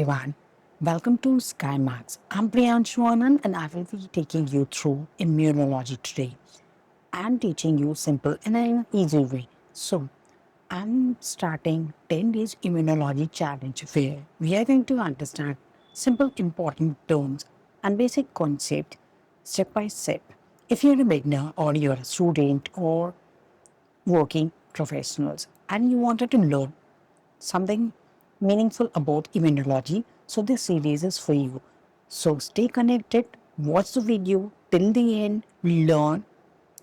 everyone. Welcome to SkyMax. I'm Priyanshu Anand and I will be taking you through immunology today and teaching you simple in an easy way. So, I'm starting 10 days immunology challenge where we are going to understand simple important terms and basic concept step by step. If you're a beginner or you're a student or working professionals and you wanted to learn something meaningful about immunology. So this series is for you. So stay connected, watch the video till the end, we learn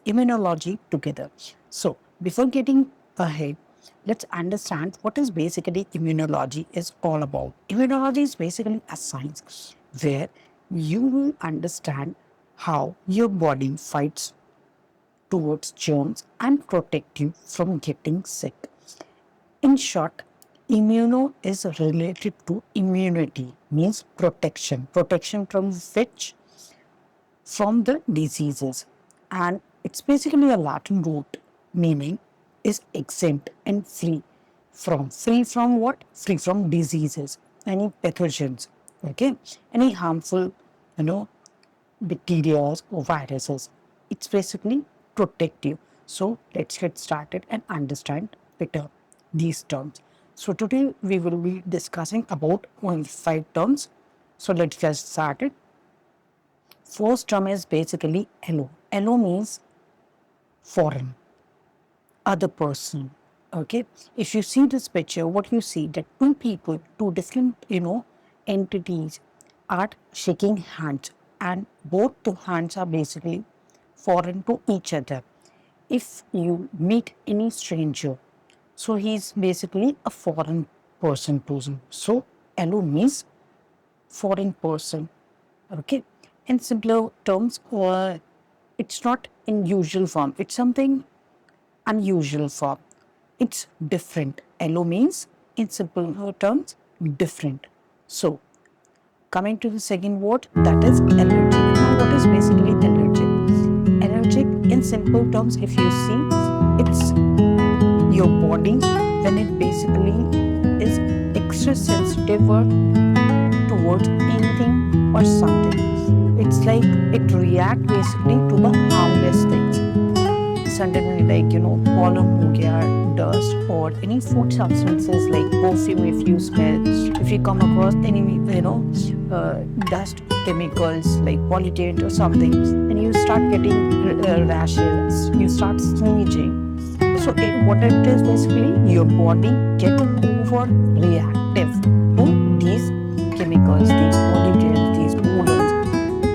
immunology together. So before getting ahead, let's understand what is basically immunology is all about. Immunology is basically a science where you will understand how your body fights towards germs and protect you from getting sick. In short, immuno is related to immunity, means protection. Protection from which? From the diseases. And it's basically a Latin root meaning is exempt and free from. Free from what? Free from diseases, any pathogens, okay? Any harmful, you know, bacteria or viruses. It's basically protective. So let's get started and understand better these terms. So today we will be discussing about only 5 terms. So let's get started. First term is basically allo. Allo means foreign, other person. Okay. If you see this picture, what you see that two people, two different, entities are shaking hands and both the hands are basically foreign to each other. If you meet any stranger, so he's basically a foreign person. So allo means foreign person. Okay. In simpler terms, it's not in usual form. It's something unusual form. It's different. Allo means, in simple terms, different. So, coming to the second word, that is allergic. Now, what is basically allergic? Allergic, in simple terms, if you see, it's your body when it basically is extra sensitive towards anything or something. It's like it reacts basically to the harmless things. Suddenly, like pollen ho gaya, dust or any food substances like perfume. If you smell, if you come across any dust chemicals like pollutant or something, and you start getting rashes, you start sneezing. So what it is basically, your body get overreactive to these chemicals, these pollutants, these pollens,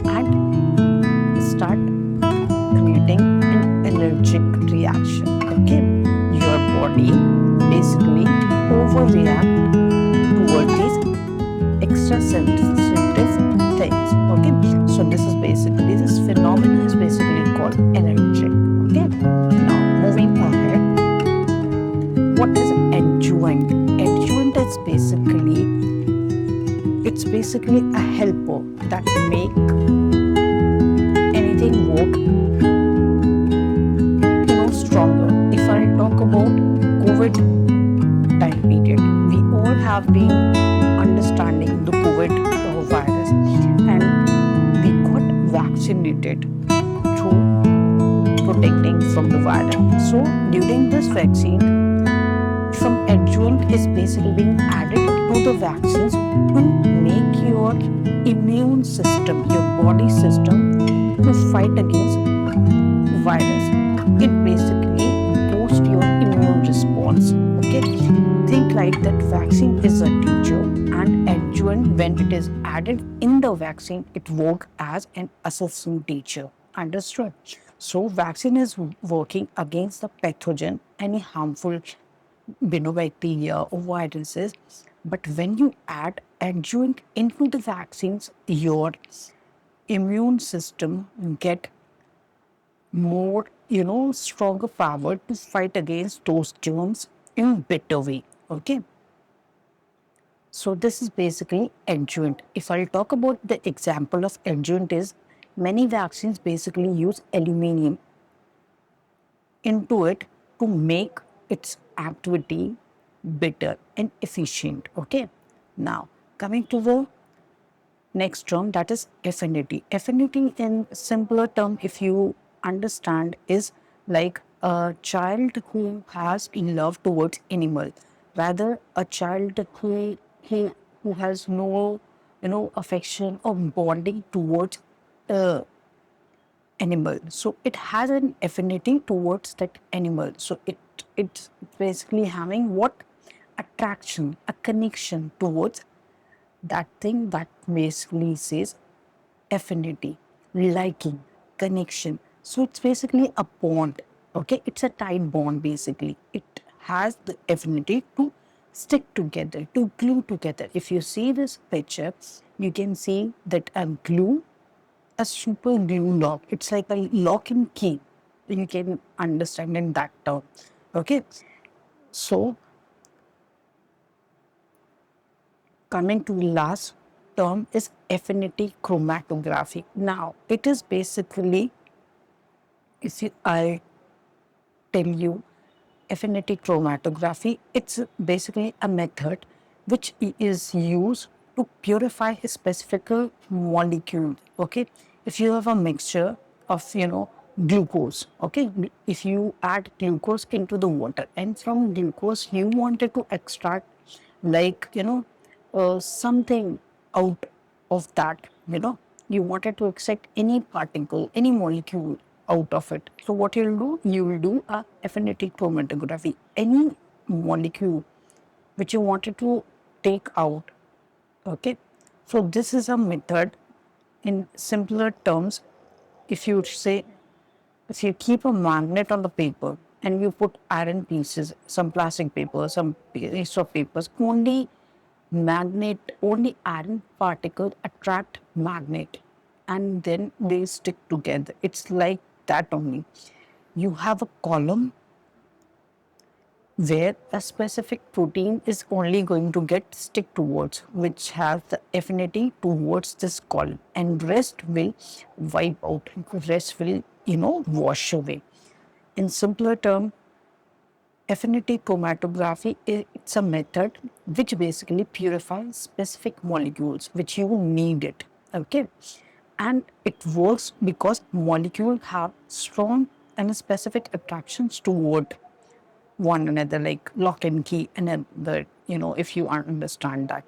and start creating an allergic reaction. Okay, your body basically overreact toward these extra sensitive things. Okay, so this is basically, this phenomenon is basically called allergic. Okay, now moving ahead, what is adjuvant? Adjuvant is basically, it's basically a helper that make anything work stronger. If I talk about COVID time period, we all have been understanding the COVID virus and we got vaccinated through protecting from the virus. So during this vaccine, some adjuvant is basically being added to the vaccines to make your immune system, your body system, to fight against virus. It basically boosts your immune response. Okay, think like that vaccine is a teacher and adjuvant, when it is added in the vaccine, it works as an assistant teacher. Understood? So vaccine is working against the pathogen, any harmful bacteria or viruses. But when you add adjuvant into the vaccines, your immune system get more, stronger power to fight against those germs in better way. Okay. So this is basically adjuvant. If I talk about the example of adjuvant is, many vaccines basically use aluminium into it to make its activity better and efficient. Okay. Now Coming to the next term, that is affinity. Affinity in simpler term, if you understand, is like a child who has love towards animal, rather a child who has no affection or bonding towards uh, animal. So it has an affinity towards that animal. So it's basically having what attraction, a connection towards that thing, that basically says affinity, liking, connection. So it's basically a bond. Okay, it's a tight bond basically. It has the affinity to stick together, to glue together. If you see this picture, you can see that a glue, a super glue lock. It's like a lock and key. You can understand in that term. Okay, so coming to the last term is affinity chromatography. Now, it is basically, I tell you, affinity chromatography, it's basically a method which is used to purify a specific molecule. Okay, if you have a mixture of glucose, okay, if you add glucose into the water, and from glucose you wanted to extract like something out of that, you wanted to extract any particle, any molecule out of it. So what you'll do, you will do a affinity chromatography. Any molecule which you wanted to take out. Okay, so this is a method. In simpler terms, if you say, if you keep a magnet on the paper and you put iron pieces, some plastic paper, some piece of papers, only iron particles attract magnet, and then they stick together. It's like that only. You have a column where a specific protein is only going to get stick towards, which has the affinity towards this column, and rest will wipe out, rest will wash away. In simpler term, affinity chromatography, it's a method which basically purifies specific molecules which you need it. Okay, and it works because molecules have strong and specific attractions toward one another, like lock and key and another, if you understand that.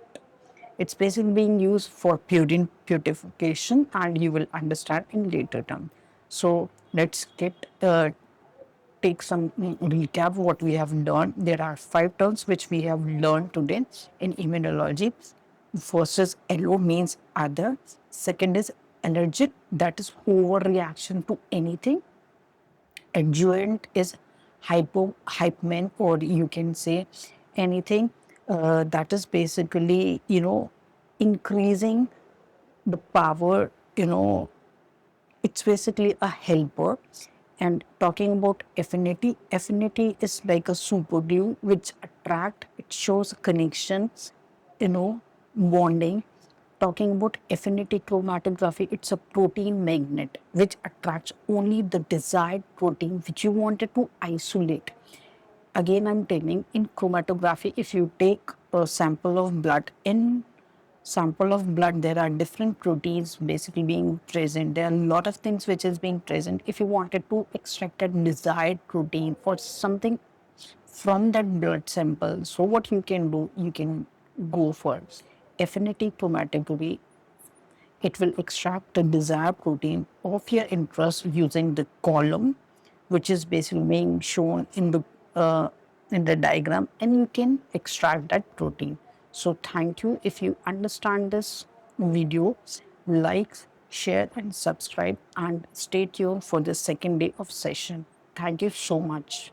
It's basically being used for purification, and you will understand in later term. So let's take some recap what we have learned. There are 5 terms which we have learned today in immunology. First is allo, means other. Second is allergic, that is overreaction to anything. Adjuvant is hypmen, or you can say anything that is basically increasing the power, it's basically a helper. And talking about affinity, affinity is like a super glue which attract, it shows connections, bonding. Talking about affinity chromatography, it's a protein magnet which attracts only the desired protein which you wanted to isolate. Again, I'm telling, in chromatography, if you take a sample of blood, in sample of blood there are different proteins basically being present. There are a lot of things which is being present. If you wanted to extract a desired protein or something from that blood sample, so what you can do, you can go for affinity chromatography. It will extract the desired protein of your interest using the column, which is basically being shown in the diagram, and you can extract that protein. So thank you. If you understand this video, like, share, and subscribe, and stay tuned for the second day of session. Thank you so much.